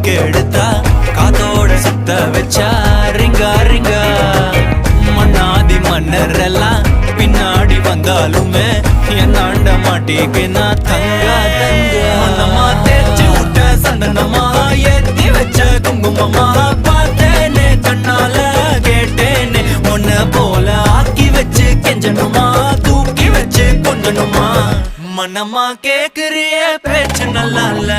கெடுத்தா காத்தோட சுத்த வச்சா ரிங்கா ரிங்கா மன்னாதி மன்னர் எல்லாம் பின்னாடி வந்தாலுமே என்னாண்ட மாட்டிக்கினா தங்கா தங்கா மனமா தேய்ச்சி விட்ட சந்தனமா ஏத்தி வச்ச குங்குமமா பார்த்தேனே கண்ணால கேட்டேனே உன்ன போல ஆக்கி வச்சு கெஞ்சணுமா தூக்கி வச்சு கொஞ்சணுமா மனமா கேக்குறிய பேச்சு நல்லா இல்ல